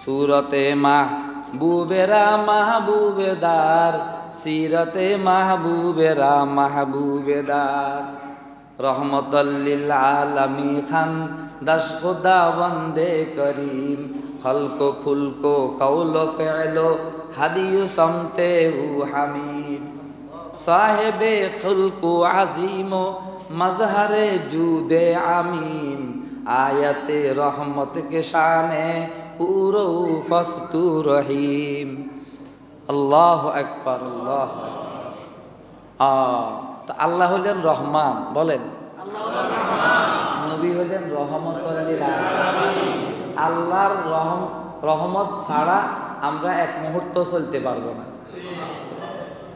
सूरते महबूबेरा महबूबेदार, सीरते महबूबेरा महबूबेदार, रहमतल लिल आलमी खान दश खुदा वंदे करीम, खल्को खुल्को कौलो फ़िअलो हदियु समते हमीद, साहिबे खुल्को अज़ीमो मज़हरे जूदे आमीन, आयते रहमत के शाने पूरो फस्तु रहीम। अल्लाह अकबर, अल्लाह। तो আল্লাহ হলেন রহমান, বলেন নবী হলেন রহমতুল লিল আলামিন। আল্লাহর রহমত ছাড়া আমরা এক মুহূর্ত চলতে পারবো না।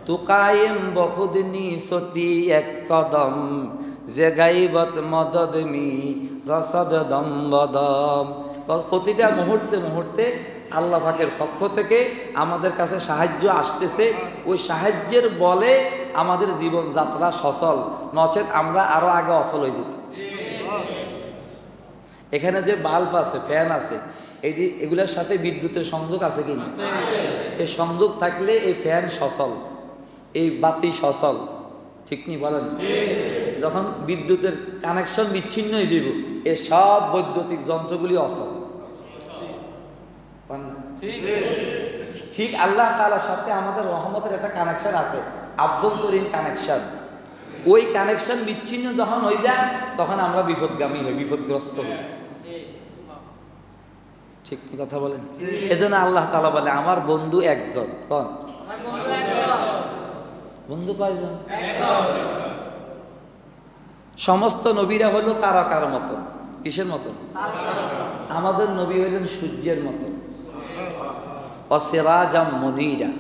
তুকায়েম বখুদনি সতি এক কদম, যে গাইবত মদদ মি রসদ দম বদম। প্রতিটা মুহূর্তে মুহূর্তে আল্লাহ পাকের পক্ষ থেকে আমাদের কাছে সাহায্য আসতেছে। ওই সাহায্যের বলে আমাদের জীবন যাত্রা সচল, নচেত আমরা আরো আগে অচল হয়ে যেত। এখানে যে বাল্ব আছে, ফ্যান আছে, এগুলোর সাথে বিদ্যুতের সংযোগ আছে কিনা? এই সংযোগ থাকলে এই ফ্যান সচল, এই বাতি সচল, ঠিক নি বলেন? যখন বিদ্যুতের কানেকশন বিচ্ছিন্ন হয়ে যাব, এই সব বৈদ্যুতিক যন্ত্রগুলি অচল। ঠিক আল্লাহ তাআলার সাথে আমাদের রহমতের একটা কানেকশন আছে, আভ্যন্তরীণ কানেকশন। ওই কানেকশন বিচ্ছিন্ন যখন হয়ে যায় তখন আমরা বিপদগামী হই, বিপদগ্রস্ত হই। ঠিক ঠিক কথা বলেন। এজন্য আল্লাহ তাআলা বলে আমার বন্ধু একজন। কোন বন্ধু? কয়জন? সমস্ত নবীরা হলো তারকার মতো। কিসের মতো? আমাদের নবী হলেন সূর্যের মতো। অসিরাজাম মুনীরা,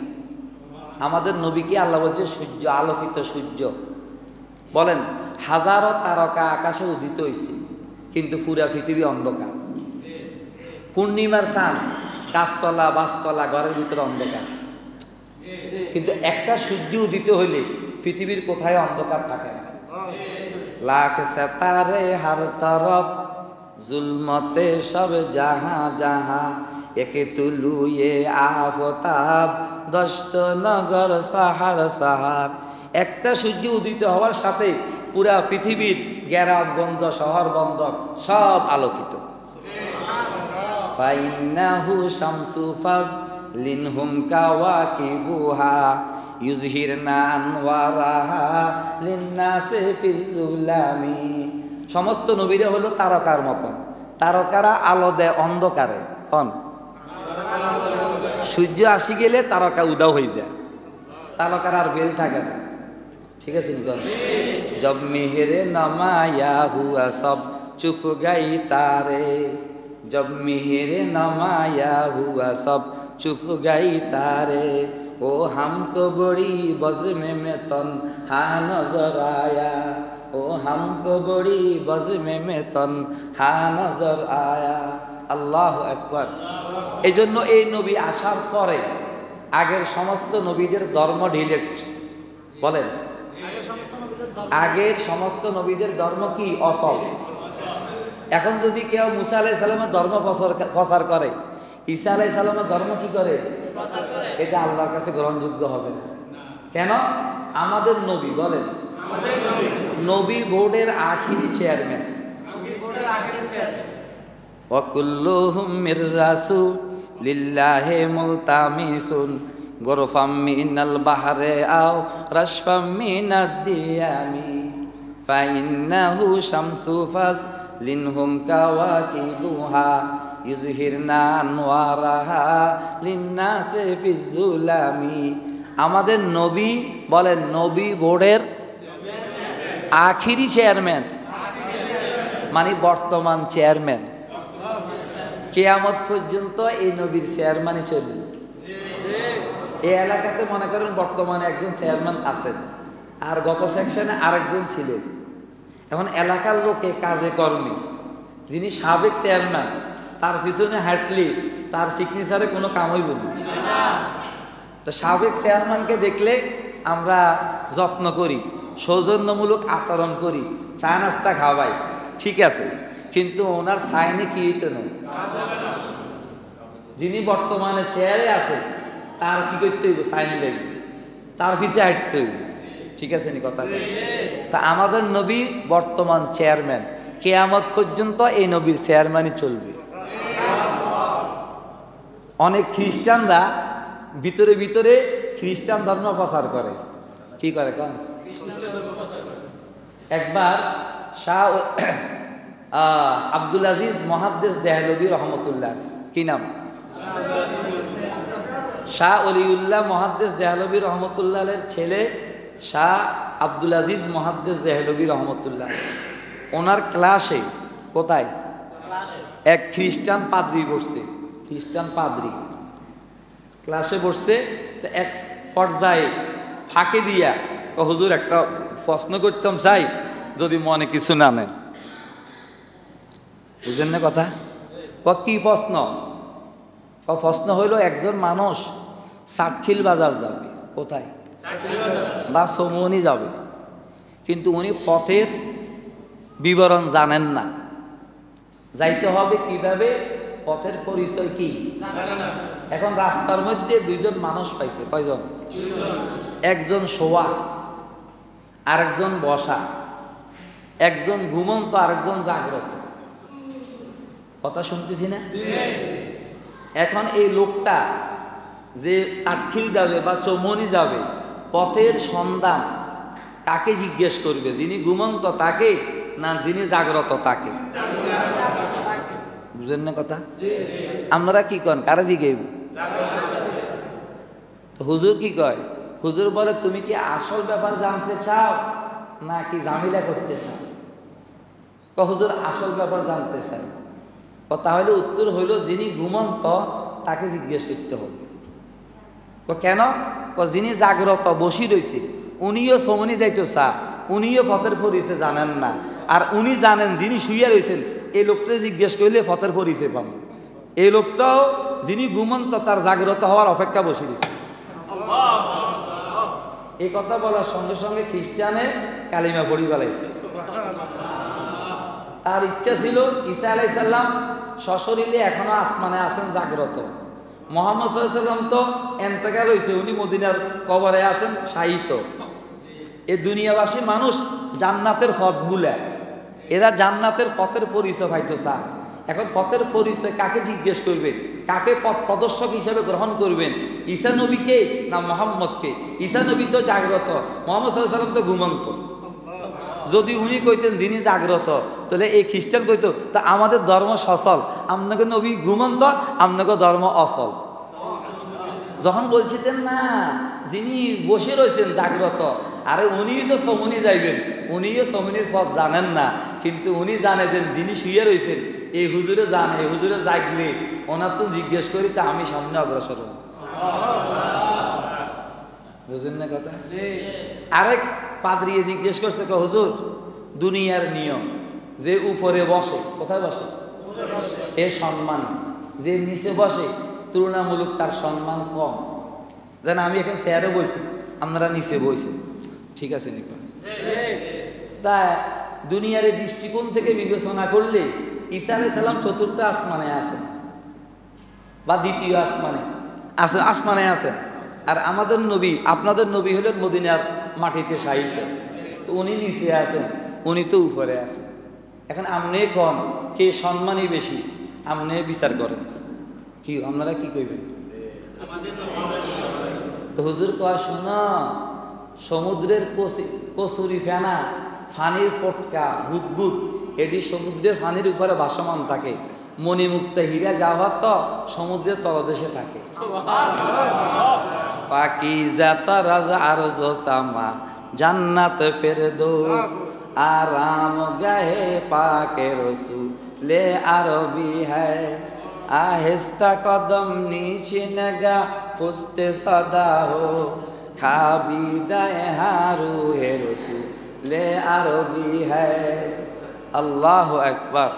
আমাদের নবীকে আল্লাহ বলছে সূর্য, আলোকিত সূর্য। বলেন হাজারো তারকা আকাশে উদিত হয়েছে, কিন্তু পুরা পৃথিবী অন্ধকার। পূর্ণিমার চাঁদ গাছতলা বাসতলা ঘরের ভিতরে অন্ধকার, কিন্তু একটা সূর্য উদিত হইলে পৃথিবীর কোথায় অন্ধকার থাকে না। লাখ সেতারে হর তরফ জুলমতে সব জাহা জাহা, একে তুলুয়ে আফতাব দশত নগর সাহার সাহার। একটা সূর্য উদিত হওয়ার সাথে পুরা পৃথিবীর গ্রাম গঞ্জ শহর বন্দর সব আলোকিত। ফাইন্নাহু শামসু ফাযলিনহুম কাওয়াকিবুহা, ইউযহিরনা আনওয়ারাহা লিন্নাসি ফিয-যুলামি। সমস্ত নবীরা হলো তারকার মতন। তারকারা আলো দেয় অন্ধকারে। কোন? সূর্য আসি গেলে তারকা উদাও হয়ে যায়, তারকার আর বেল থাকে না। ঠিক আছে নি? জব মেহেরে নমায়া হুয়া সব চুপ গাই তারে, জব মেহেরে নমায়া হুয়া সব চুপ গাই তারে, ও হামকো বড়ি বজমে মে তনহা নজর আয়া, ও হামকো বড়ি বজমে মে তনহা নজর আয়া। আল্লাহু আকবার। এই জন্য এই নবী আসার পরে আগের সমস্ত নবীদের ধর্ম ডিলেট। বলেন আগের সমস্ত নবীদের ধর্ম কি? অচল। এখন যদি কেউ মুসা আলাইহিস সালামের ধর্ম প্রচার করে, ঈসা আলাইহিস সালামের ধর্ম কি করে? এটা আল্লাহর কাছে গ্রহণযোগ্য হবে না। কেন? আমাদের নবী, বলেন নবী বোর্ডের আখিরি চেয়ারম্যান। ওয়া কুল্লুহুম মির রাসূলিল্লাহি মুলতামিসুন, গরফাম মিনাল বাহরে আও রাশফাম মিনাদ দিয়ামি, ফাইন্নাহু শামসু ফাযলিনহুম কাওয়াকিবুহা, ইউযহিরনা আনওয়ারাহা লিন্নাসি ফিয-যুলামি। আমাদের নবী, বলেন নবী বোর্ডের আখিরি চেয়ারম্যান, মানে বর্তমান চেয়ারম্যান। কিয়ামত পর্যন্ত এই নবীর চেয়ারম্যানই চলবে। এই এলাকাতে মনে করেন বর্তমানে একজন চেয়ারম্যান আছেন, আর গত সেকশনে আরেকজন ছিলেন। এখন এলাকার লোকে কাজে কর্মে যিনি সাবেক চেয়ারম্যান, তার পিছনে হাঁটলে তার সিগনেচারে কোনো কাম হইব না। তো সাবেক চেয়ারম্যানকে দেখলে আমরা যত্ন করি, সৌজন্যমূলক আচরণ করি, চা নাস্তা খাওয়াই, ঠিক আছে, কিন্তু ওনার সাইনে কি হইতে না, যিনি বর্তমানে চেয়ারে আছে তার কি করতে হইব? সাইন লাগবে, তার পিছিয়ে হাঁটতে হইব। ঠিক আছে নি কথা? তা আমাদের নবী বর্তমান চেয়ারম্যান, কিয়ামত পর্যন্ত এই নবীর চেয়ারম্যানই চলবে। অনেক খ্রিস্টানরা ভিতরে ভিতরে খ্রিস্টান ধর্ম প্রচার করে। কি করে কন? একবার শাহ আব্দুল আজিজ মুহাদ্দিস দেহলভী রহমতুল্লাহ, কি নাম? শাহ অলিউল্লাহ মুহাদ্দিস দেহলভী রহমতুল্লাহের ছেলে শাহ আব্দুল আজিজ মুহাদ্দিস দেহলভী রহমতুল্লাহ, ওনার ক্লাসে, কোথায়, এক খ্রিস্টান পাদ্রী বসছে। খ্রিস্টান পাদ্রী ক্লাসে বসছে। তো এক পর্যায়ে ফাঁকে দিয়া, হুজুর একটা প্রশ্ন করতাম চাই, যদি মনে কিছু না নেন। বুঝলেন না কথা? কি প্রশ্ন? প্রশ্ন হইল, একজন মানুষ সাতখিল বাজার যাবে, কোথায়, বা সমনি যাবে, কিন্তু উনি পথের বিবরণ জানেন না। যাইতে হবে কিভাবে, পথের পরিচয় কি। এখন রাস্তার মধ্যে দুইজন মানুষ পাইছে। কয়জন? একজন শোয়া, আরেকজন বসা, একজন ঘুমন্ত, আরেকজন জাগ্রত। কথা শুনতেছি না? এখন এই লোকটা যে সাতখিল যাবে বা চৌমনি যাবে, পথের সন্ধান কাকে জিজ্ঞেস করবে? যিনি ঘুমন্ত তাকে, না যিনি জাগ্রত তাকে? বুঝেন না কথা? আপনারা কি কন, কারা জিজ্ঞেস? তো হুজুর কি কয়? হুজুর বলে, তুমি কি আসল ব্যাপার জানতে চাও নাকি ঝামেলা করতে চাও? হুজুর আসল ব্যাপার জানতে চাই। তাহলে উত্তর হইল, যিনি ঘুমন্ত তাকে জিজ্ঞেস করতে হবে। কেন? যিনি জাগ্রত বসি রয়েছে, উনিও সমনি যাইতে চা, উনিও পথের পরিচয় জানেন না, আর উনি জানেন যিনি শুইয়া রয়েছেন, এই লোকটা জিজ্ঞেস করলে পথের পরিচয় পাবেন। এই লোকটাও যিনি ঘুমন্ত তার জাগ্রত হওয়ার অপেক্ষা বসে রয়েছে। এই কথা বলার সঙ্গে সঙ্গে খ্রিস্টানে কালিমা পড়ি ফেলাইছে। তার ইচ্ছা ছিল ঈসা আলাইহিস সালাম সশরীরে এখনো আসমানে আছেন, জাগ্রত। মুহাম্মদ সাল্লাল্লাহু আলাইহি ওয়াসাল্লাম তো ইন্তেকাল হয়েছে, উনি মদিনার কবরে আছেন শায়িত। এই দুনিয়াবাসী মানুষ জান্নাতের পথ ভুলে, এরা জান্নাতের পথের পরিচয় পাইতে চায়। এখন পথের পরিচয় কাকে জিজ্ঞেস করবেন? কাকে পথ প্রদর্শক হিসেবে গ্রহণ করবেন? ঈসা নবীকে না মুহাম্মদকে? ঈসা নবী তো জাগ্রত, মুহাম্মদ সাল্লাল্লাহু আলাইহি ওয়াসাল্লাম তো ঘুমন্ত। যদি উনি কইতেন যিনি জাগ্রত, তাহলে এই খ্রিস্টান কইতো, তা আমাদের ধর্ম সচল, আপনাকে নবী ঘুমন্ত, আপনাকে ধর্ম অচল। যখন বলছিলেন না যিনি বসে রয়েছেন জাগ্রত, আরে উনিই তো সমনি যাইবেন, উনিও সমনির পথ জানেন না, কিন্তু উনি জানে যে যিনি শুয়ে রয়েছেন এই হুজুরে জানে, এই হুজুরে জাগলে ওনার তো জিজ্ঞেস করি, তা আমি সামনে অগ্রসর হব। বুঝলেন না কথা? আরেক পাদ্রী জিজ্ঞেস করছে, হুজুর দুনিয়ার নিয়ম, যে উপরে বসে, কোথায় বসে, এ সম্মান, যে নিচে বসে তুলনামূলক তার সম্মান কম। যেন আমি এখন চেয়ারে বসি, আপনারা নিচে বসে, ঠিক আছে নিকন? তা দুনিয়ার দৃষ্টিকোণ থেকে বিবেচনা করলে ঈসা আলাইহিস সালাম চতুর্থ আসমানে আছেন বা দ্বিতীয় আসমানে আছেন, আসমানে আছেন। আর আমাদের নবী, আপনাদের নবী হলেন মদিনার মাটিতে শায়িত, তো উনি নিচে আছেন, উনি তো উপরে আছেন। এখন আপনি কন কে সম্মানই বেশি, আপনি বিচার করেন। কি আপনারা কি কইবেন? তো হুজুর কয়, শোনা, সমুদ্রের কচুরি ফেনা, ফানির পটকা, বুদবুদ, এটি সমুদ্রের ফানির উপরে ভাসমান থাকে। মণিমুক্ত হীরা জাওহার তো সমুদ্রের তলদেশে থাকে। পাকিজা তারাজ আরজ সামা জান্নাত ফেরদৌস, আরাম গাহে পাকে রসূলে আরবি হ্যায়, আহিস্তা কদম नीचे नगा पुस्ते सदा हो, खाबिदाए हारू है रसूले আরবি হ্যায়। আল্লাহু আকবার।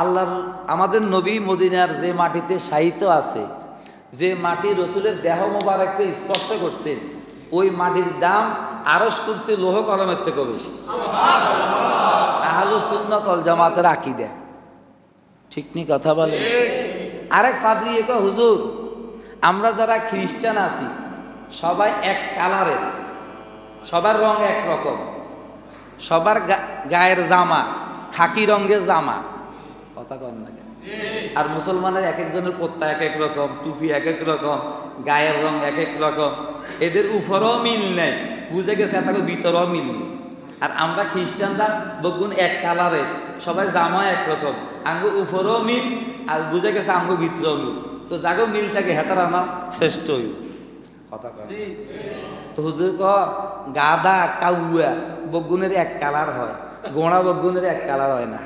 আল্লাহর আমাদের নবী মদিনার যে মাটিতে শায়িত আছে, যে মাটি রসুলের দেহ মোবারককে স্পর্শ করছে, ওই মাটির দাম আরশ কুরসি লৌহ কলমের থেকে বেশি। আহলুস সুন্নাত ওয়াল জামাতের আকীদা, ঠিক নি কথা বলে? আরেক ফাদরি কয় হুজুর আমরা যারা খ্রিস্টান আছি সবাই এক কালারের, সবার রং একরকম, সবার গায়ের জামা খাকি রঙের জামা, কথা কন না কেন? আর মুসলমানের এক একজনের পোত্তা এক এক রকম, টুপি এক এক রকম, গায়ের রং এক এক রকম, এদের উপরেও মিল নেই, বুঝে গেছে তাকে ভিতরেও মিল নেই। আর আমরা খ্রিস্টানরা বগুন এক কালারের, সবাই জামা একরকম, আঙ্গু উপরেও মিল আর বুঝে গেছে আঙ্গু ভিতরেও মিল, তো যাগো মিল থাকে হেতার আনা শ্রেষ্ঠ হইব, কথা কয়। তো হুজুর ক গাদা কাউয়া বগুনের এক কালার হয়, গোড়া বগুনের এক কালার হয় না।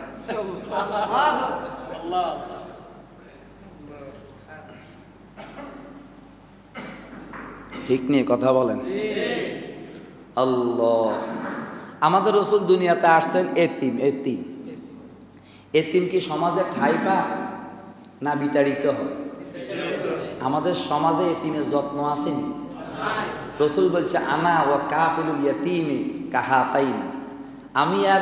ঠিক নিয়ে কথা বলেন। আল্লাহ, আমাদের রসুল দুনিয়াতে আসছেন এতিম। এতিম এতিম কি সমাজে ঠাঁই পায় না বিতাড়িত হয়? আমাদের সমাজে এতিমের যত্ন আসেনি। রসুল বলছে আনা ও কাফিলুল ইয়াতীমি কাহাতাইনি, আমি আর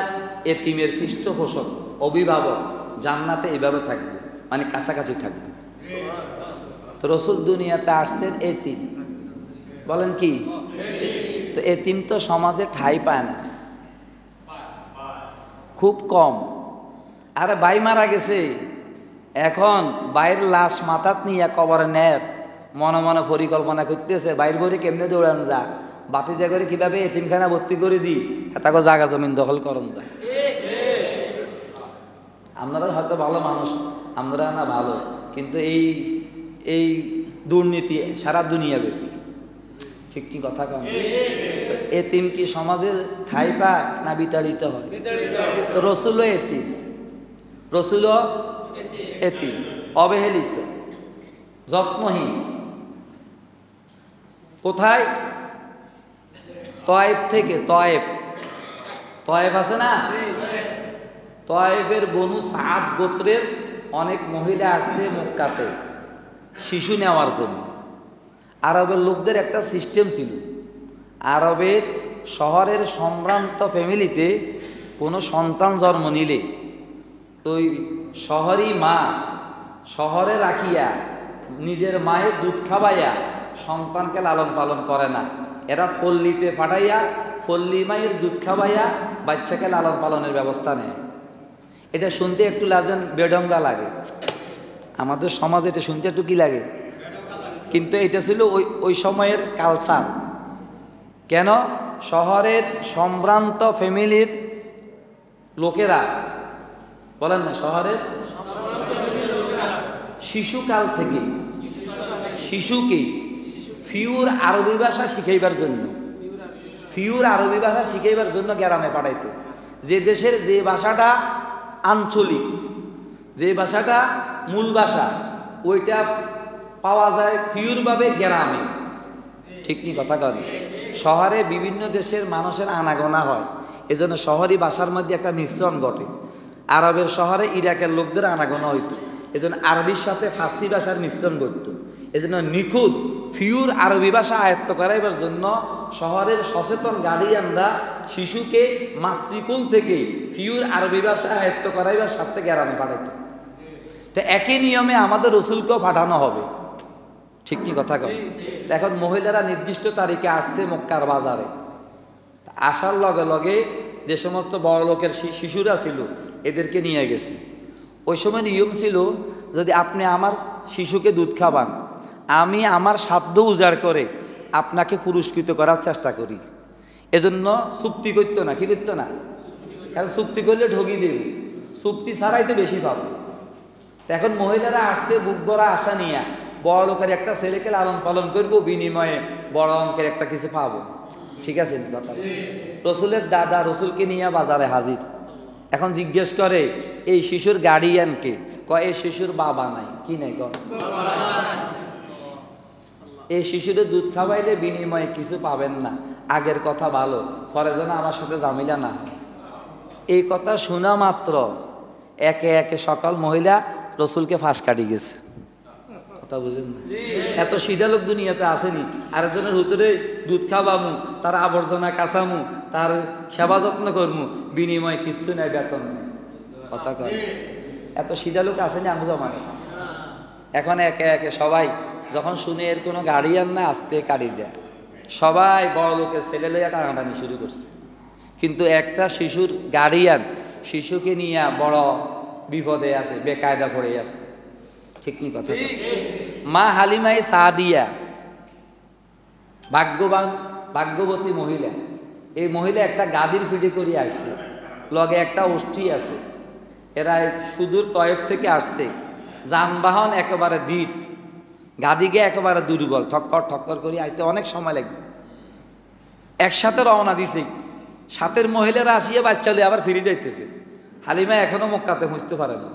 এতিমের পৃষ্ঠপোষক অভিভাবক জান্নাতে এইভাবে থাকবো, মানে কাছাকাছি থাকবো। তো রসুল দুনিয়াতে আসছেন এতিম, বলেন কি? তো এতিম তো সমাজে ঠাঁই পায় না, খুব কম। আরে ভাই মারা গেছে, এখন বাইরের লাশ মাথাত নিয়ে কবরে নেয়, মনে মনে পরিকল্পনা করতেছে বাইর বরে কেমনে দৌড়ান যা, বাতিজা করে কিভাবে এতিমখানা ভর্তি করে দিই, তাকে জায়গা জমিন দখল করন যা। আপনারা হয়তো ভালো মানুষ, আমরা না ভালো, কিন্তু এই দুর্নীতি সারা দুনিয়া ব্যাপী, ঠিক কি কথা কন? এতিম কি সমাজের ঠাঁই পায় না বিতাড়িত হয়? রসুলও এতিম, রসুলও এতিম, অবহেলিত, যত্নহীন। কোথায়? তয়েব থেকে, তয়েব আছে না, তয়েবের বনু সাদ গোত্রের অনেক মহিলা আসছে মক্কাতে শিশু নেওয়ার জন্য। আরবের লোকদের একটা সিস্টেম ছিল, আরবের শহরের সম্ভ্রান্ত ফ্যামিলিতে কোনো সন্তান জন্ম নিলে তো ওই শহরই মা শহরে রাখিয়া নিজের মায়ের দুধ খাওয়াইয়া সন্তানকে লালন পালন করে না, এরা পল্লীতে পাঠাইয়া পল্লী মায়ের দুধ খাওয়াইয়া বাচ্চাকে লালন পালনের ব্যবস্থা নেয়। এটা শুনতে একটু লাজেন বেডঙ্গা লাগে, আমাদের সমাজে এটা শুনতে একটু কি লাগে, কিন্তু এটা ছিল ওই সময়ের কালচার। কেন? শহরের সম্ভ্রান্ত ফ্যামিলির লোকেরা, বলেন না, শহরের শিশুকাল থেকে শিশুকে ফিউর আরবি ভাষা শিখাইবার জন্য গ্রামে পাঠাইতো। যে দেশের যে ভাষাটা আঞ্চলিক, যে ভাষাটা মূল ভাষা, ওইটা পাওয়া যায় ফিউরভাবে গ্রামে, ঠিক কি কথা কন? শহরে বিভিন্ন দেশের মানুষের আনাগোনা হয়, এজন্য শহরি ভাষার মধ্যে একটা মিশ্রণ ঘটে। আরবের শহরে ইরাকের লোকদের আনাগোনা হইতো, এজন্য আরবির সাথে ফার্সি ভাষার মিশ্রণ ঘটত। এজন্য নিখুঁত ফিউর আরবি ভাষা আয়ত্ত করাইবার জন্য শহরের সচেতন গার্ডিয়ানরা শিশুকে মাতৃকুল থেকে ফিউর আরবি ভাষা আয়ত্ত করাইবার স্বার্থে গ্রামে পাঠাইত। তো একই নিয়মে আমাদের রসুলকেও পাঠানো হবে, ঠিক কি কথা কয়? এখন মহিলারা নির্দিষ্ট তারিখে আসছে মক্কার বাজারে, আসার লগে লগে যে সমস্ত বড় লোকের শিশুরা ছিল এদেরকে নিয়ে গেছে। ওই সময় নিয়ম ছিল, যদি আপনি আমার শিশুকে দুধ খাওয়ান, আমি আমার সাধ্য উজাড় করে আপনাকে পুরস্কৃত করার চেষ্টা করি। এজন্য চুক্তি করতো না, কি করতো না? কারণ চুক্তি করলে ঠকি দেব, চুক্তি ছাড়াই তো বেশি পাবো। এখন মহিলারা আসছে বুক ভরা আশা নিয়ে, বড় লোকের একটা ছেলেকে লালন পালন করবো, বিনিময়ে বড় অঙ্কের একটা কিছু পাবো, ঠিক আছে কথা? রসুলের দাদা রসুলকে নিয়ে বাজারে হাজির। এখন জিজ্ঞেস করে এই শিশুর গার্ডিয়ানকে, কয় এই শিশুর বাবা নাই। কি নাই? এই শিশুদের দুধ খাওয়াইলে বিনিময়ে কিছু পাবেন না, আগের কথা ভালো, পরে যেন আমার সাথে ঝামেলা না। এই কথা শোনা মাত্র একে একে সকল মহিলা রসুলকে ফাঁস কাটি গেছে, কথা বুঝেন না? এত সিধা লোক দুনিয়াতে আসেনি। আরেকজনের ভিতরে দুধ খাওয়ামু, তার আবর্জনা কাছামু, তার সেবা যত্ন করমু, বিনিময়ে কিচ্ছু নেই, বেতন নেই, কথা কয়। এত সিধা লোক আসেনি আঙ্গু জমানে। এখন একে একে সবাই যখন শুনে এর কোনো গার্ডিয়ান না, আসতে কাড়ি যায়, সবাই বড় লোকের ছেলে লইয়া টানাটানি শুরু করছে। কিন্তু একটা শিশুর গার্ডিয়ান শিশুকে নিয়ে বড় বিপদে আছে, বেকায়দা পড়ে আছে। ঠিক নি কথা? মা হালিমাই সাদিয়া ভাগ্যবান, ভাগ্যবতী মহিলা। এই মহিলা একটা গাদির ফিডে করে আসছে, লগে একটা অষ্টি আছে। এরা সুদূর তয়েব থেকে আসছে, যানবাহন একেবারে ধীর, গাদিকে একেবারে দুর্বল, ঠক্কর ঠক্কর করে আইতে অনেক সময় লাগছে। একসাথে রওনা দিছে, সাথের মহিলারা আসিয়া বাচ্চা লিয়ে আবার ফিরে যাইতেছে। হালিমা এখনো মক্কাতে বুঝতে পারে না।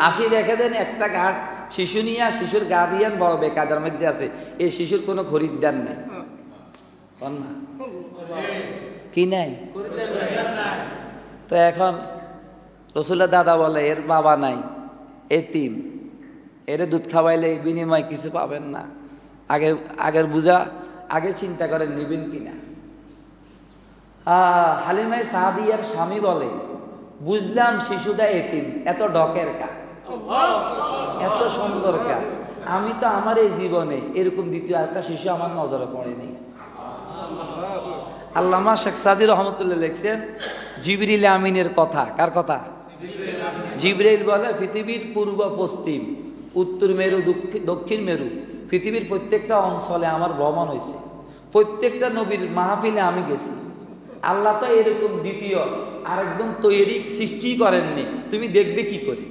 আসি দেখে দেন একটা গাড় শিশু নিয়ে, শিশুর গার্ডিয়ান বড় বেকায়দার মধ্যে আছে, এই শিশুর কোনো খরিদ্দার নেই। কি নাই? তো এখন রসুলের দাদা বলে এর বাবা নাই, এতিম, এরে দুধ খাওয়াইলে বিনিময় কিছু পাবেন না। আগের বুঝা, আগে চিন্তা করেন নিবেন কিনা। হালিমাই সাদিয়ার স্বামী বলে, বুঝলাম শিশুটা এতিম, এত ডকের কাজ, এত সুন্দর কাজ, আমি তো আমার এই জীবনে এরকম দ্বিতীয় একটা শিশু আমার নজরে পড়েনি। আল্লামা শেখ সাদি রহমতুল্লাহ লিখছেন জিবরিল আমিনের কথা। কার কথা? জিবরিল বলে পৃথিবীর পূর্ব পশ্চিম, উত্তর মেরু, দক্ষিণ মেরু, পৃথিবীর প্রত্যেকটা অঞ্চলে আমার ভ্রমণ হয়েছে, প্রত্যেকটা নবীর মাহফিলে আমি গেছি। আল্লাহ তো এরকম দ্বিতীয় আরেকজন তৈরি সৃষ্টি করেননি, তুমি দেখবে কি করে।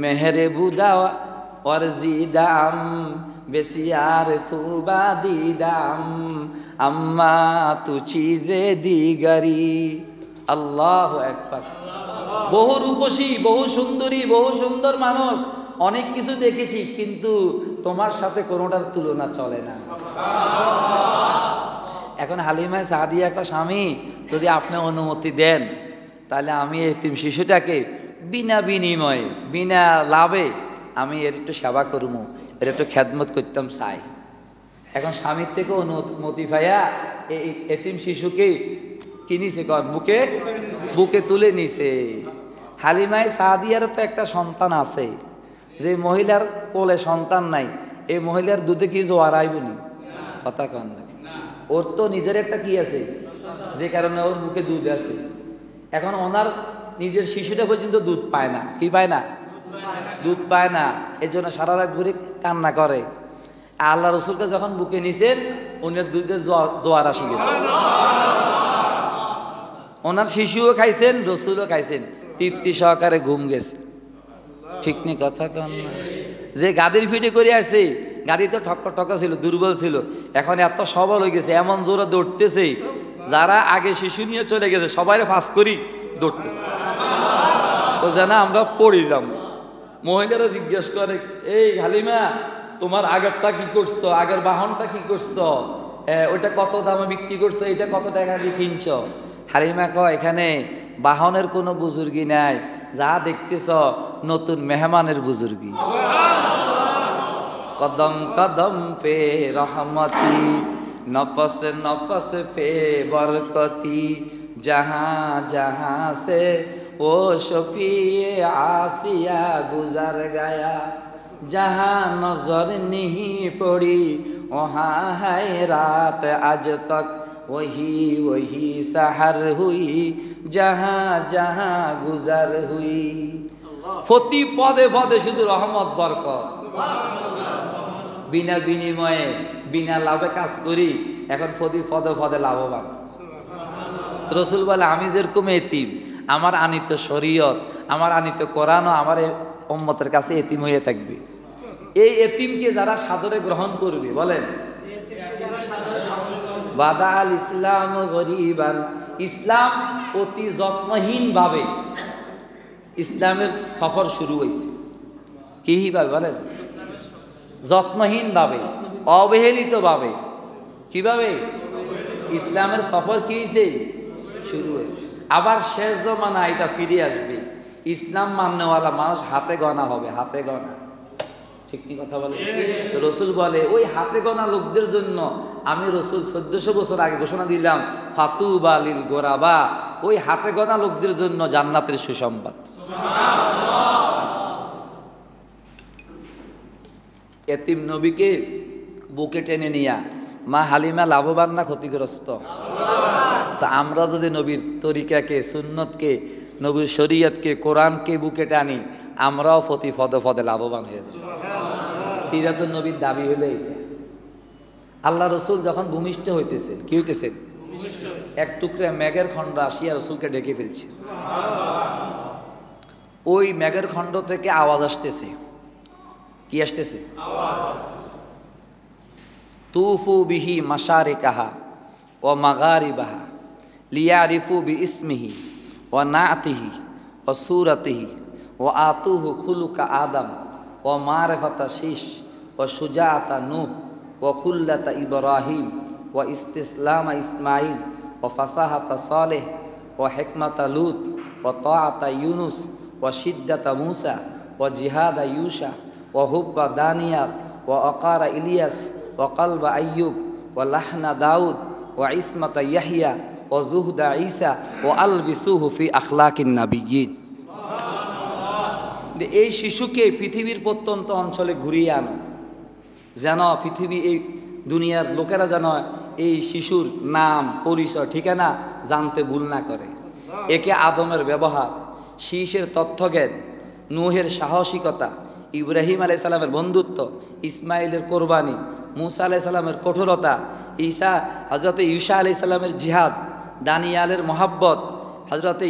মেহরে বুদা ওয়ারজিদাম বেসিয়ার খুবা দিদাম আম্মা তু চিজে দিগারি। আল্লাহু আকবার। বহু রূপসী, বহু সুন্দরী, বহু সুন্দর মানুষ, অনেক কিছু দেখেছি, কিন্তু তোমার সাথে কোনোটার তুলনা চলে না। এখন হালিমা সাদিয়া কা স্বামী, যদি আপনি অনুমতি দেন তাহলে আমি এতিম শিশুটাকে বিনা বিনিময়ে, বিনা লাভে আমি এর একটু সেবা করবো, এর একটু খেদমত করতাম চাই। এখন স্বামীর থেকে অনুমতি পাইয়া এই এতিম শিশুকে কি নিছে, বুকে বুকে তুলে নিছে। হালিমাই সাদিয়ারও তো একটা সন্তান আছে, যে মহিলার কোলে সন্তান নাই, এই মহিলার দুধে কি জোয়ার আইবনি? কথা কন না। ওর তো নিজের একটা কি আছে, যে কারণে ওর বুকে দুধ আছে। এখন ওনার নিজের শিশুটা পর্যন্ত দুধ পায় না। কি পায় না? দুধ পায় না। এর জন্য সারা রাত ঘুরে কান্না করে। আল্লাহ রসুলকে যখন বুকে নিছেন, ওনার দুধে জোয়ার আসি গেছে। ওনার শিশুও খাইছেন, রসুলও খাইছেন, তৃপ্তি সহকারে ঘুম গেছে। ঠিক নেই কথা কন না। যে গাদির ফিটে করে আসছে, গাড়ি তো ঠক্কর ঠক্কর ছিল, দুর্বল ছিল, এখন এত সবল হয়ে গেছে, এমন জোরে দৌড়তেছে, যারা আগে শিশু নিয়ে চলে গেছে সবাই ফাঁস করি দৌড়তেছে, তো জানা আমরা পড়ে যাব। মহিলারা জিজ্ঞেস করে, এই হালিমা তোমার আগেরটা কি করছো, আগের বাহনটা কি করছো, ওইটা কত দামে বিক্রি করছো, এটা কত টাকা দিয়ে কিনছ? হালিমা কয়, এখানে বাহনের কোনো বুজুর্গি নাই, যা দেখতেছ নতুন মেহমানের বুজুর্গি। কদম কদম পে রহমতি, নফস নফস পে বরকতি, জাহা জাহা সে ও শফিয়ে আসিয়া গুজার গায়া, জাহা নজর নিহি পড়ি ওহা হায় রাত আজ তক वही वही सहर हुई जहां जहां गुजर हुई। প্রতি পদে পদে শুধু রহমত বরকত, বিনা বিনিময়ে বিনা লাভে কাজ করি, এখন প্রতি পদে পদে লাভবান। রসুল বলে, আমি যেরকম এতিম, আমার আনিত শরীয়ত, আমার আনিত কোরআন আমার উম্মতের কাছে এতিম হয়ে থাকবে। এই এতিমকে যারা সাদরে গ্রহণ করবে, বলেন বাদাল ইসলাম গরিবান, ইসলাম অতি যত্নহীন ভাবে ইসলামের সফর শুরু হয়েছে। কিভাবে বলেন? যত্নহীন ভাবে, অবহেলিত ভাবে। কিভাবে? ইসলামের সফর কি হয়েছে? শুরু হয়েছে। আবার শেষ জমানা এটা ফিরে আসবে, ইসলাম মাননেওয়ালা মানুষ হাতে গণা হবে, হাতে গণা। ঠিক কি কথা বলে? রসুল বলে ওই হাতে গোনা লোকদের জন্য আমি রসুল 1400 বছর আগে ঘোষণা দিলাম, ফাতুবা লিল গোরাবা, ওই হাতে গোনা লোকদের জন্য জান্নাতের সুসংবাদ। এতিম নবীকে বুকে টেনে নিয়া মা হালিমা লাভবান না ক্ষতিগ্রস্ত? তা আমরা যদি নবীর তরিকাকে, সুন্নতকে, নবীর শরীয়তকে, কোরআনকে বুকে টানি, আমরাও প্রতি পদে পদে লাভবান হয়ে যাই। সিরাতুন নবীর দাবি হলো এইটা। আল্লাহ রসুল যখন ভূমিষ্ঠ হইতেছেন, কি হইতেছেন? এক টুকরা মেঘের খণ্ড আসিয়া রসুলকে ডেকে ফেলছে। ওই মেঘের খণ্ড থেকে আওয়াজ আসতেছে। কি আসতেছে? তুফু বিহি মাশারিকাহা ওয়া মাগারিবাহা লিয়ারিফু বিইসমিহি ওয়া নাআতিহি ওয়া সূরাতিহি ওয়া আতুহু খুলুকা আদম ওয়া মারিফাতা শীশ ওয়া শুজাআতা নূহ ওয়া খুল্লাতা ইব্রাহিম ওয়া ইস্তিসলামা ইসমাঈল ওয়া ফাসাহাতা সালেহ ওয়া হিকমাতা লূত ওয়া তাআতা ইউনুস ওয়া শিদ্দাতা মূসা ওয়া জিহাদা ইউশা ওয়া হুব্বা দানিয়াত ওয়া আকারা ইলিয়াস ওয়া কলবা আইয়ুব ওয়া লাহনা দাউদ ওয়া ইসমাতা ইয়াহিয়া ওয়া জুহদা ঈসা ওয়া আলবিসুহু ফি আখলাকিন নাবিয়্যিন। এই শিশুকে পৃথিবীর প্রত্যন্ত অঞ্চলে ঘুরিয়ে আনো, যেন পৃথিবী, এই দুনিয়ার লোকেরা যেন এই শিশুর নাম, পরিচয়, ঠিকানা জানতে ভুল না করে। একে আদমের ব্যবহার, শীষের তথ্যজ্ঞান, নূহের সাহসিকতা, ইব্রাহিম আলাইহিস সালামের বন্ধুত্ব, ইসমাইলের কোরবানি, মূসা আলাইহিস সালামের কঠোরতা, হযরতে ঈসা আলাইহিস সালামের জিহাদ, দানিয়ালের মহাব্বত, হযরতে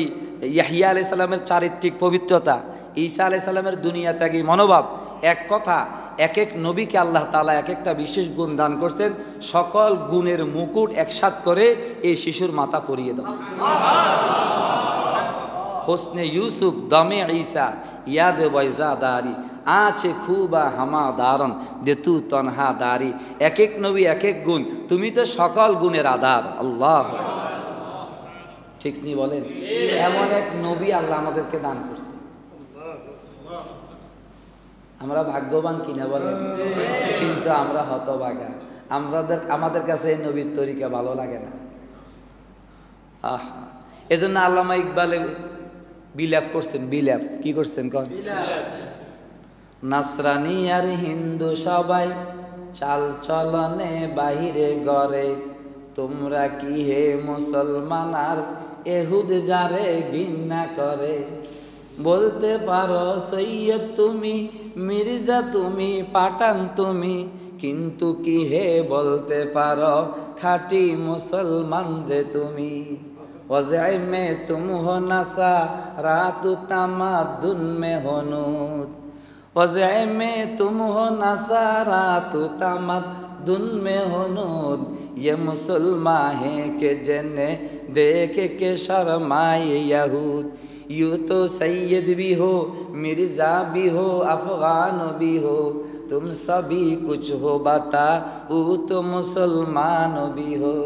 ইয়াহইয়া আলাইহিস সালামের চারিত্রিক পবিত্রতা, ঈসা আলাইহিস সালামের দুনিয়া ত্যাগী মনোভাব, এক কথা এক এক নবীকে আল্লাহ তাআলা এক একটা বিশেষ গুণ দান করছেন। সকল গুণের মুকুট একসাথ করে এই শিশুর মাথা পরিয়ে দাও। হোসনে ইউসুফ দমে ঈসা ইয়াদ বয়জা দারি আছে খুবা হামা দারন দে তু তনহা দারি। এক এক নবী এক এক গুণ, তুমি তো সকল গুণের আধার। আল্লাহ ঠিক নি বলেন? এমন এক নবী আল্লাহ আমাদেরকে দান করছে। আমরা ভাগ্যবান কিনা বলেন? কিন্তু আমরা হতভাগা। আমাদের কাছে এই নবীর তরিকা ভালো লাগে না। এজন্য আল্লামা ইকবালে বিলাপ করছেন। বিলাপ কি করছেন? কন নাসরানি আর হিন্দু সবাই চাল চলনে বাহিরে গড়ে, তোমরা কি হে মুসলমান আর এহুদ যারে ঘৃণা করে। বলতে পারো সৈয়দ তুমি, মির্জা তুমি, পাঠান তুমি, কিন্তু কি হে বলতে পারো খাঁটি মুসলমান যে তুমি। वज़अ में तुम हो नसारात तमद्दुन में हो नूत, वज़अ में तुम हो नसारात तमद्दुन में हो नूत, ये मुसलमान हैं कि जिन्हें देख के शर्माए यहूद। यूँ तो सैयद भी हो, मिर्ज़ा भी हो, अफ़गान भी हो, तुम सभी कुछ हो बता ऊ तो मुसलमान भी हो।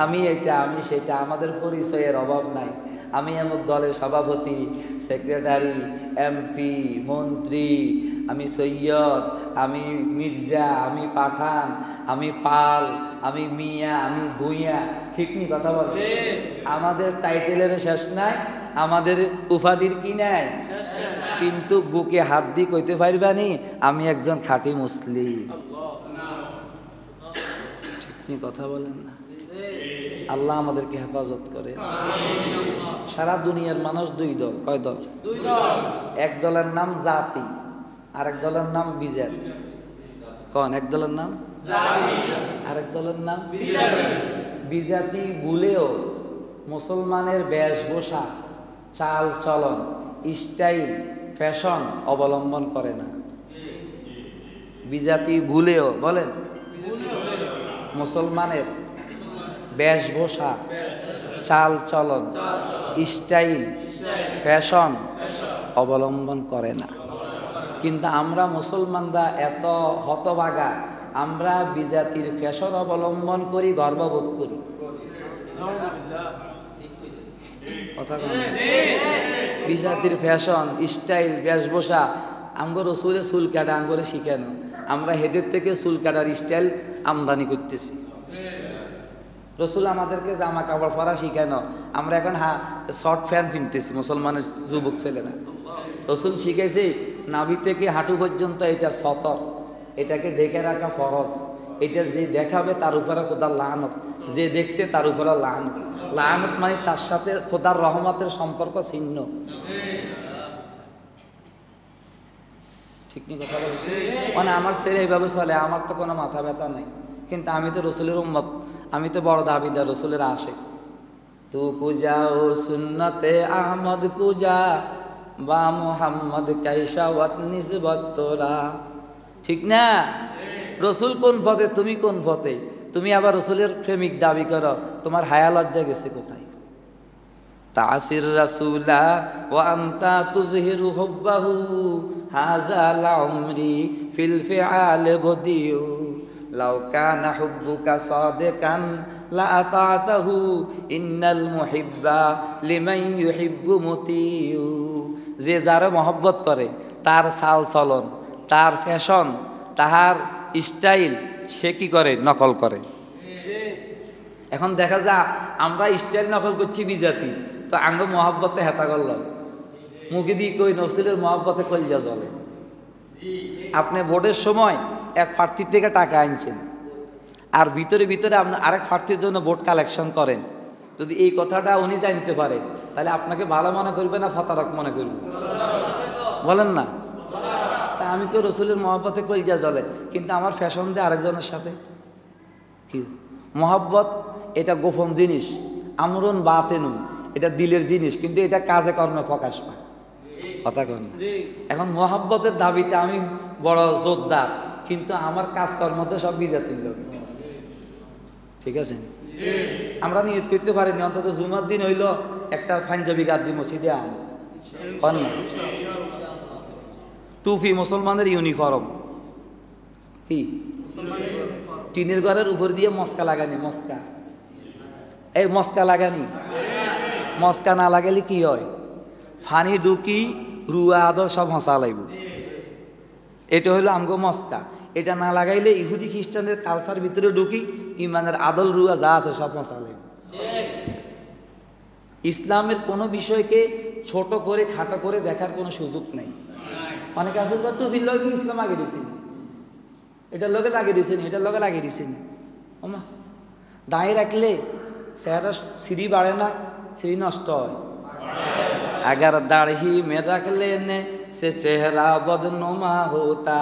আমি এটা, আমি সেটা, আমাদের পরিচয়ের অভাব নাই। আমি এমন দলের সভাপতি, সেক্রেটারি, এমপি, মন্ত্রী, আমি সৈয়দ, আমি মির্জা, আমি পাঠান, আমি পাল, আমি মিয়া, আমি ভুইয়া। ঠিক নি কথা বলছে? আমাদের টাইটেলের শেষ নাই, আমাদের উপাধির কি নাই। কিন্তু বুকে হাত দিয়ে কইতে পারবানি আমি একজন খাঁটি মুসলিম। ঠিক নি কথা বলেন না? আল্লাহ আমাদেরকে হেফাজত করে। সারা দুনিয়ার মানুষ দুই দল। কয় দল? দুই দল। এক দলের নাম জাতি, আরেক দলের নাম বিজাতি। কোন এক দলের নাম? জাতি, আরেক দলের নাম বিজাতি। বিজাতি ভুলেও মুসলমানের বেশভূষা, চাল চলন, স্টাইল, ফ্যাশন অবলম্বন করে না। বিজাতি ভুলেও, বলেন, মুসলমানের বেশভূষা, চাল চলন, স্টাইল, ফ্যাশন অবলম্বন করে না। কিন্তু আমরা মুসলমানরা এত হতভাগা, আমরা বিজাতির ফ্যাশন অবলম্বন করি, গর্ববোধ করি। কথা বলেন? বিজাতির ফ্যাশন, স্টাইল, বেশভূষা আমগো রসুলের চুল কাটা আঙ্গরে শিখানো, আমরা হেদের থেকে চুল কাটার স্টাইল আমদানি করতেছি। রসুল আমাদেরকে জামা কাপড় পরা শিখানো, আমরা এখন শর্ট প্যান্ট কিনতেছি মুসলমানের যুবক ছেলেরা। রসুল শিখেছে নাভি থেকে হাঁটু পর্যন্ত এটা সতর, এটাকে ঢেকে রাখা ফরজ, এটা যে দেখাবে তার উপরে খোদার লানত, যে দেখছে তার উপরে লানত। লানত মানে তার সাথে খোদার রহমতের সম্পর্ক ছিন্ন। ঠিক নেই কথা বলছি? মানে আমার ছেলে এইভাবে চলে, আমার তো কোনো মাথা ব্যথা নাই, কিন্তু আমি তো রসুলের উম্মত, আমি তো বড় দাবিদার, রসুলের আশিক। তু কুজা ও সুন্নতে আহমদ কুজা বা মুহাম্মদ কাইসাওয়াত নিসবত তোরা। ঠিক না? রসুল কোন পথে, তুমি কোন পথে? তুমি আবার রসুলের প্রেমিক দাবি করো, তোমার হায়া লজ্জা গেছে কোথায়? তাসির রাসূলা ওয়া আনতা তুযহিরু হুব্বাহু হাযা লাউমরি ফিল ফিআল বদিউ লাউ কানা হুব্বুকা সাদিকান লা আতাতাহু ইন্নাল মুহিব্বা লিমান ইউহিব্বু মুতিউ। যে যারা মহব্বত করে তার চাল চলন, তার ফ্যাশন, তাহার স্টাইল সে কি করে? নকল করে। এখন দেখা যায় আমরা স্টাইল নকল করছি বিজাতি, তো আঙ্গ মহব্বতে হেতা করলাম, মুখে দিয়ে কই নসিলের মহব্বতে কলজা জ্বলে। আপনি ভোটের সময় এক প্রার্থীর থেকে টাকা আনছেন, আর ভিতরে ভিতরে আপনি আরেক প্রার্থীর জন্য ভোট কালেকশন করেন। যদি এই কথাটা উনি জানতে পারে, তাহলে আপনাকে ভালো মনে করবে না ফতারক মনে করবে? বলেন না? তা আমি কেউ রসুলের মহব্বতে কলজা জ্বলে, কিন্তু আমার ফ্যাশন দিয়ে আরেকজনের সাথে কি? মহব্বত এটা গোপন জিনিস, আমরুন বাতিনুন, এটা দিলের জিনিস, কিন্তু এটা কাজে কর্মে প্রকাশ পায়। কথা কন। এখন মহব্বতের দাবিতে আমি বড় জোরদার, কিন্তু আমার কাজকর্মতে সব বিজাতির লোক। ঠিক আছে? আমরা নিয়ত করতে পারিনি, অন্তত জুমার দিন হইল একটা পাঞ্জাবি গাদ্দি মসজিদে আন না। টুপি মুসলমানের ইউনিফর্ম কি? টিনের ঘরের উপর দিয়ে মস্কা লাগানি, মস্কা, এই মস্কা লাগানি। মস্কা না লাগালে কি হয়? ফানি ঢুকি রুয়া আদল সব হসা লাগব। এটা হইলো আমগো মস্কা। এটা না লাগাইলে ইহুদি খ্রিস্টানদের কালচার ভিতরে ঢুকি, ইমানের আদল রুয়া যা আছে সব হসা লাগবে। ইসলামের কোনো বিষয়কে ছোট করে খাটো করে দেখার কোনো সুযোগ নেই। অনেকে আছে টুপির লগে ইসলাম আগে দিয়েছেন, এটার লগে লাগিয়ে দিয়েছেন, এটার লগে লাগিয়ে দিয়েছেন। ওমা দাঁড়িয়ে রাখলে চেহারা সিঁড়ি বাড়ে না, সিঁড়ি নষ্ট হয়। अगर दाढ़ी में रख लेने से चेहरा बदनुमा होता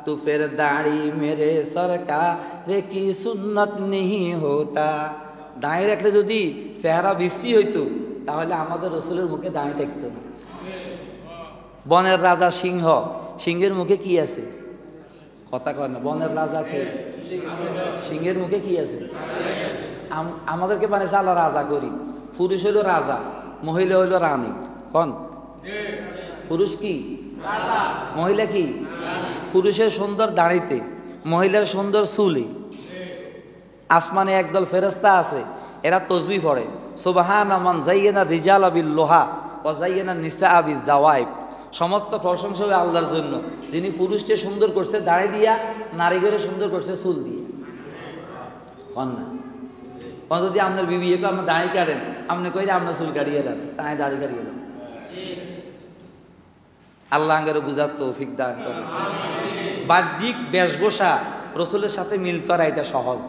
तो फिर दाढ़ी मेरे सरकार की सुन्नत नहीं होता। দাঁড়িয়ে রাখলে যদি চেহারা বিশ্রী হইতো, তাহলে আমাদের রসুলের মুখে দাঁড়িয়ে থাকতো না। বনের রাজা সিংহ, সিংহের মুখে কি আছে? কথা কয় না। বনের রাজা কে? সিংহের মুখে কি আছে? আমাদেরকে বানিয়েছে আল্লাহ রাজা করি। পুরুষ হইল রাজা, মহিলা হইল রানী। কোন? পুরুষ কি? মহিলা কি? পুরুষের সুন্দর দাড়িতে, মহিলার সুন্দর চুলে। আসমানে একদল ফেরেশতা আছে, এরা তসবিহ পড়ে, সুবহানা মান যায়্যানা রিজালা বিল লোহা ওয়া যায়্যানা নিসা বিল জাওয়াইব। সমস্ত প্রশংসা হবে আল্লাহর জন্য, যিনি পুরুষকে সুন্দর করছে দাড়ি দিয়া, নারীকে সুন্দর করছে চুল দিয়ে। কোন না? যদি আপনার বিবিকে আপনার দাঁড়ি কাটেন, আপনি কই আপনার চুল কাটিয়ে দেন, তাই দাড়ি কাটিয়ে দেন। আল্লাহ আঙ্গের বুঝার তৌফিক দান করে। বাহ্যিক বেশভূষা রসুলের সাথে মিল করা এটা সহজ,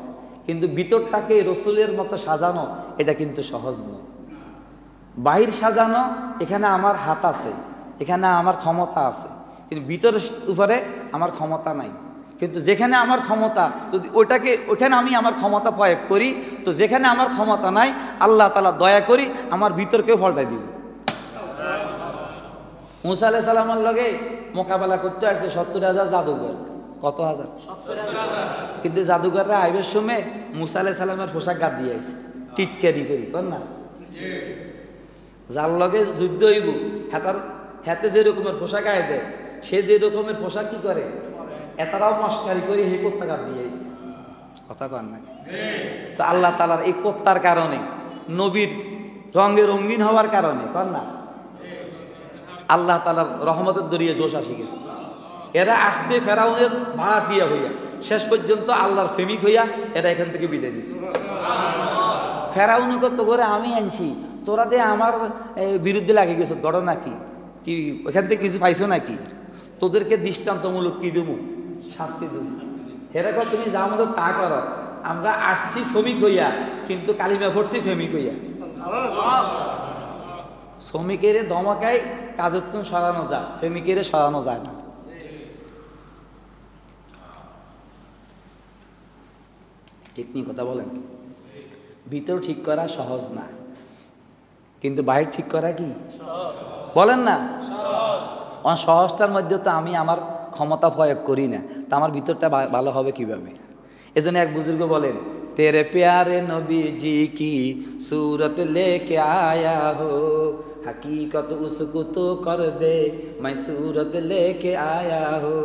কিন্তু ভিতরটাকে রসুলের মতো সাজানো এটা কিন্তু সহজ নয়। বাহির সাজানো, এখানে আমার হাত আছে, এখানে আমার ক্ষমতা আছে, কিন্তু ভিতরের উপরে আমার ক্ষমতা নাই। কিন্তু যেখানে আমার ক্ষমতা, যদি ওখানে আমি আমার ক্ষমতা প্রয়োগ করি, তো যেখানে আমার ক্ষমতা নাই আল্লাহ তাআলা দয়া করি আমার ভিতরকেও ফলটাই দিবে। মুসা আলাইহিস সালামের লগে মোকাবেলা করতে আসছে ৭০,০০০ জাদুঘর। কত হাজার? ৭০,০০০। কিন্তু জাদুঘররা আইবের সময় মুসা আলাইহিস সালামের পোশাক গাদ দিয়ে আইছে, টিটকারি করি। কর না? যার লগে যুদ্ধ হইব হাতে যে রকমের পোশাক আয় দেয়, সে যে রকমের পোশাক কি করে, এতারাও মস্কারি করে হে কোত্তা গাদ দিয়ে আইছে। কথা কর না? তো আল্লাহ তাআলার এই কোত্তার কারণে, নবীর রঙে রঙিন হওয়ার কারণে, কর না, আল্লাহ তাআলার রহমতের দরিয়ে জোশ আসি গেছে। এরা আসছে ফেরাউনের ভাড়াটিয়া হইয়া, শেষ পর্যন্ত আল্লাহর প্রেমিক হইয়া এরা এখান থেকে বিদায় দিচ্ছে। ফেরাউন কত করে আমি আনছি, তোরা যে আমার বিরুদ্ধে লাগে গেছো, ঘটনা কি? কি ওখান থেকে কিছু পাইছো নাকি? তোদেরকে দৃষ্টান্তমূলক কি দেবো? শাস্তি দেবো। এরকম তুমি যা আমাদের তা করো, আমরা আসছি শ্রমিক হইয়া, কিন্তু কালিমা পড়ছি প্রেমিক হইয়া। শ্রমিকের ধমকায় কাজত্ব সরানো যায়, প্রেমিকের সরানো যায় না। ঠিক নিয়ে কথা বলেন। ভিতর ঠিক করা সহজ না, কিন্তু বাইরে ঠিক করা কি বলেন না? সহজটার মধ্যে তো আমি আমার ক্ষমতা প্রয়োগ করি না, তা আমার ভিতরটা ভালো হবে কিভাবে? এজন্য এক বুজুর্গ বলেন, তেরে প্যারে নবীজি কি सूरत लेके आया हो, हकीकत उसको तो कर दे मैं सूरत लेके आया हो।